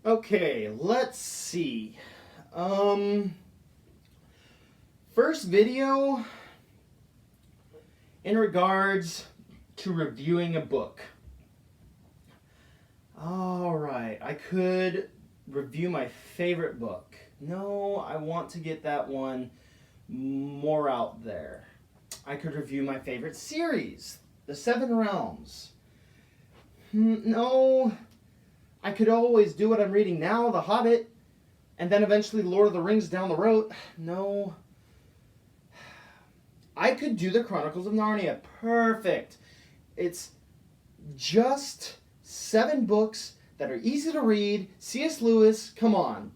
Okay, let's see. First video in regards to reviewing a book. Alright, I could review my favorite book. No, I want to get that one more out there. I could review my favorite series, The Seven Realms. No, I could always do what I'm reading now, The Hobbit, and then eventually Lord of the Rings down the road. No. I could do the Chronicles of Narnia. Perfect. It's just 7 books that are easy to read. C.S. Lewis, come on.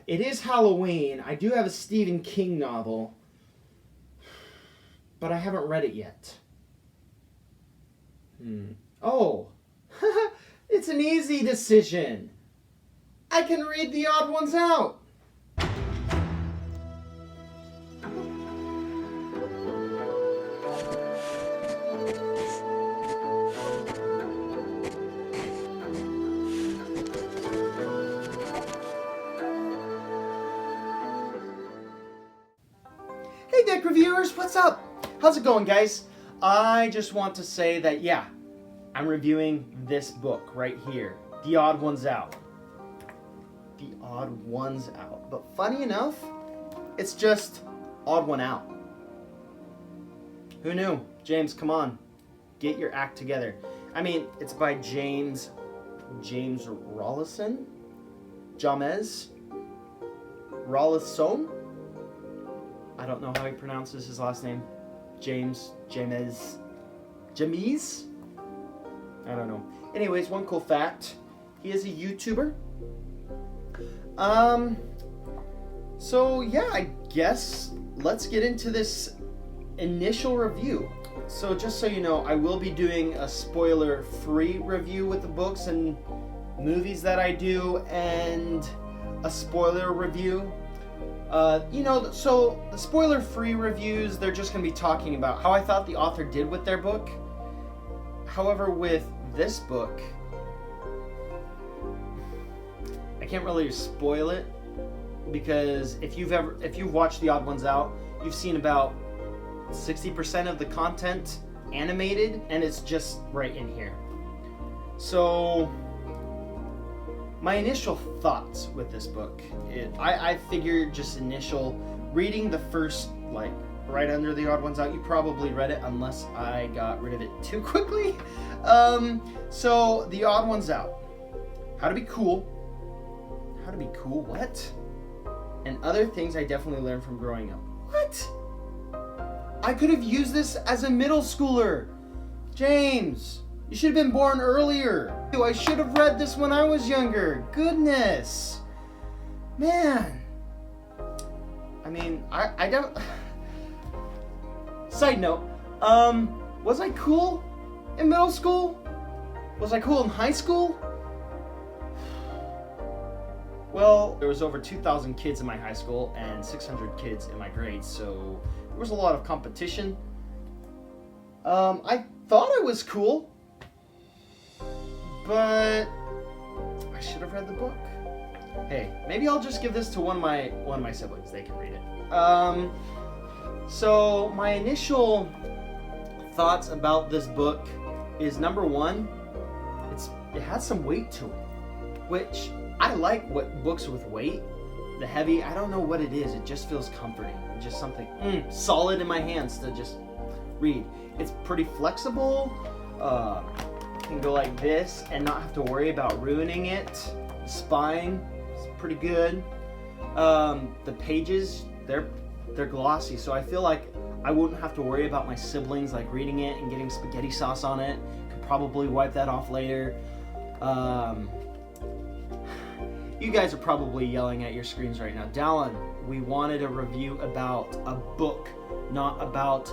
It is Halloween. I do have a Stephen King novel, but I haven't read it yet. Oh, it's an easy decision. I can read The Odd Ones Out. Hey DEK Reviewers, what's up? How's it going, guys? I just want to say that, yeah, I'm reviewing this book right here, The Odd Ones Out. The Odd Ones Out. But funny enough, it's just Odd One Out. Who knew? James, come on. Get your act together. I mean, it's by James Rollison? James Rollison? I don't know how he pronounces his last name. James? I don't know. Anyways, one cool fact. He is a YouTuber. So yeah, I guess let's get into this initial review. So just so you know, I will be doing a spoiler-free review with the books and movies that I do, and a spoiler review. So the spoiler-free reviews, they're just going to be talking about how I thought the author did with their book. However, with this book, I can't really spoil it, because if you've watched The Odd Ones Out, you've seen about 60% of the content animated, and it's just right in here. So my initial thoughts with this book, I figured just initial reading the first, like, right under The Odd Ones Out, you probably read it unless I got rid of it too quickly. So The Odd Ones Out. How to be cool. How to be cool? What? And other things I definitely learned from growing up. What? I could have used this as a middle schooler. James, you should have been born earlier. I should have read this when I was younger. Goodness. Man. I mean, I don't... Side note, was I cool in middle school? Was I cool in high school? Well, there was over 2,000 kids in my high school and 600 kids in my grade, so there was a lot of competition. I thought I was cool, but I should have read the book. Hey, maybe I'll just give this to one of my siblings. They can read it. So my initial thoughts about this book is, number one, it has some weight to it, which I like books with weight. The heavy, I don't know what it is. It just feels comforting. Just something solid in my hands to just read. It's pretty flexible. Can go like this and not have to worry about ruining it. The spine is pretty good. The pages, they're glossy, so I feel like I wouldn't have to worry about my siblings like reading it and getting spaghetti sauce on it. Could probably wipe that off later. You guys are probably yelling at your screens right now. Dallin, we wanted a review about a book, not about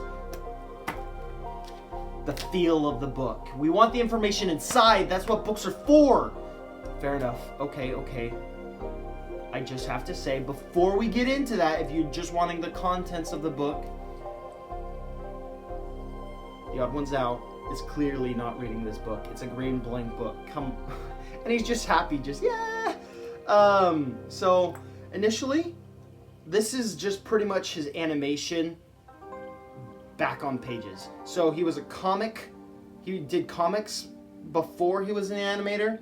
the feel of the book. We want the information inside. That's what books are for. Fair enough. Okay. I just have to say, before we get into that, if you're just wanting the contents of the book, The Odd Ones Out is clearly not reading this book. It's a green blank book. and he's just happy, just yeah. So initially, this is just pretty much his animation back on pages. So he was a comic. He did comics before he was an animator,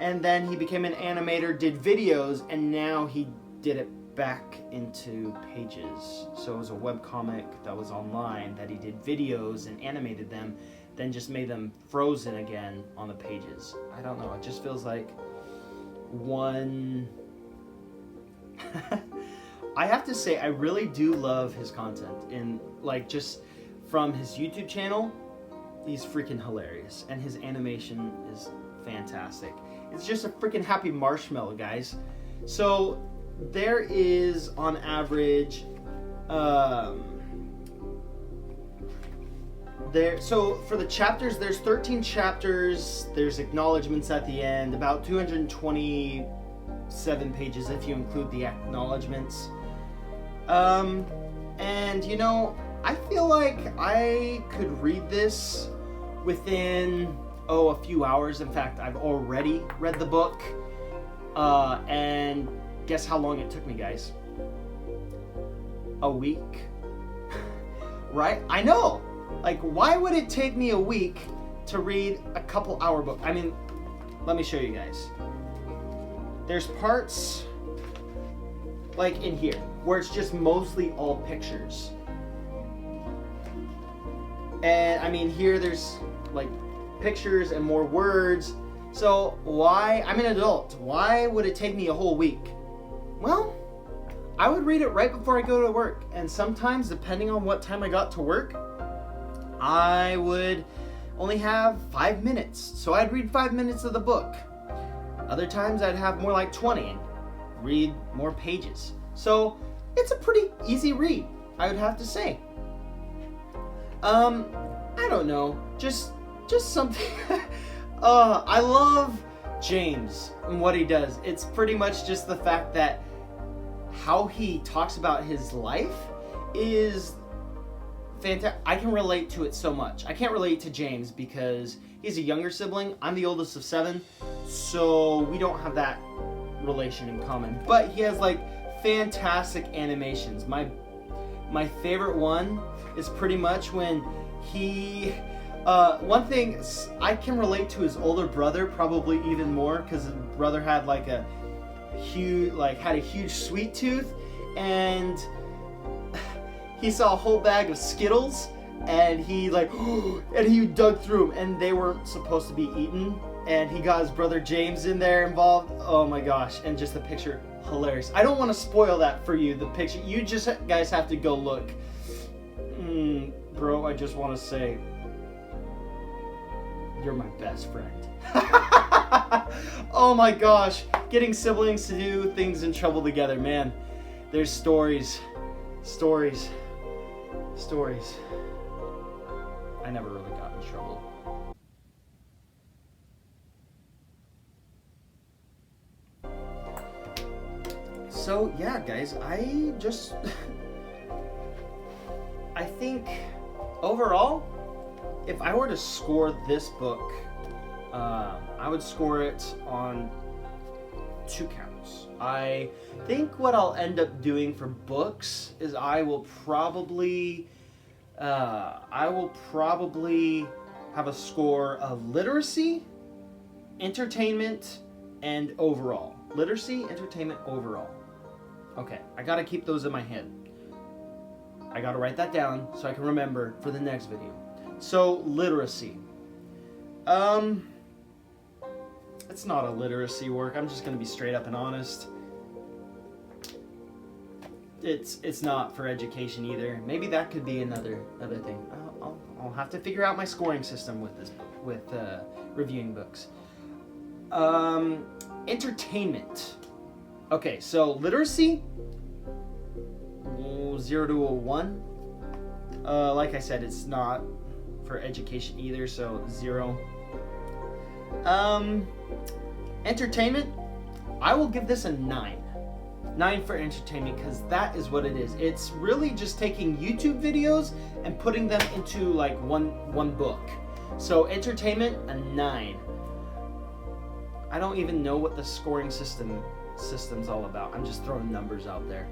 and then he became an animator, did videos, and now he did it back into pages. So it was a webcomic that was online that he did videos and animated them, then just made them frozen again on the pages. I don't know, it just feels like one... I have to say, I really do love his content, and like just from his YouTube channel, he's freaking hilarious, and his animation is fantastic. It's just a freaking happy marshmallow, guys. So there is on average so for the chapters, there's 13 chapters, there's acknowledgments at the end, about 227 pages if you include the acknowledgments. And you know, I feel like I could read this within a few hours. In fact, I've already read the book, and guess how long it took me, guys? A week. Right? I know! Like, why would it take me a week to read a couple hour book? I mean, let me show you guys. There's parts, like in here, where it's just mostly all pictures. And I mean, here there's like pictures and more words. So why, I'm an adult, why would it take me a whole week? Well, I would read it right before I go to work. And sometimes, depending on what time I got to work, I would only have 5 minutes. So I'd read 5 minutes of the book. Other times I'd have more like 20 and read more pages. So it's a pretty easy read, I would have to say. I don't know, just something. I love James and what he does. It's pretty much just the fact that how he talks about his life is fantastic. I can relate to it so much. I can't relate to James because he's a younger sibling. I'm the oldest of 7, so we don't have that relation in common. But he has like fantastic animations. My favorite one is pretty much when he one thing I can relate to his older brother probably even more, because his brother had like a huge sweet tooth, and he saw a whole bag of Skittles, and he and he dug through them, and they weren't supposed to be eaten, and he got his brother James in there involved. Oh my gosh, and just the picture, hilarious. I don't want to spoil that for you, the picture. You just guys have to go look. Bro, I just want to say, you're my best friend. Oh my gosh, getting siblings to do things in trouble together, man. There's stories. I never really got in trouble. So yeah, guys, I think overall, if I were to score this book, I would score it on 2 counts. I think what I'll end up doing for books is I will probably have a score of literacy, entertainment, and overall. Literacy, entertainment, overall. Okay, I gotta keep those in my head. I gotta write that down so I can remember for the next video. So, literacy. It's not a literacy work. I'm just gonna be straight up and honest. It's not for education either. Maybe that could be another thing. I'll have to figure out my scoring system with this, with reviewing books. Entertainment. Okay, so literacy, 0 to a 1. Like I said, it's not for education either, so 0. Entertainment, I will give this a 9. 9 for entertainment, because that is what it is. It's really just taking YouTube videos and putting them into like one book. So entertainment, a 9. I don't even know what the scoring system's all about. I'm just throwing numbers out there.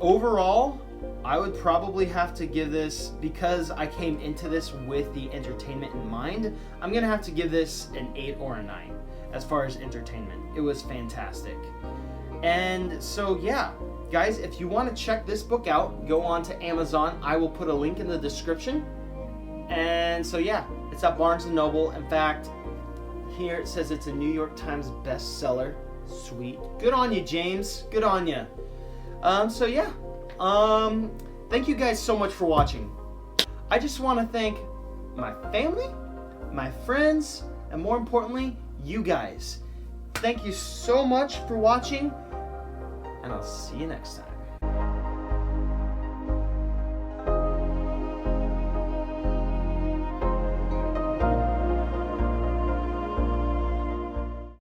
Overall, I would probably have to give this, because I came into this with the entertainment in mind, I'm gonna have to give this an 8 or a 9 as far as entertainment. It was fantastic. And so yeah, guys, if you want to check this book out, go on to Amazon. I will put a link in the description. And so yeah, it's at Barnes & Noble. In fact, here it says it's a New York Times bestseller. Sweet. Good on you, James. Good on you. So yeah, thank you guys so much for watching. I just want to thank my family, my friends, and more importantly, you guys. Thank you so much for watching, and I'll see you next time.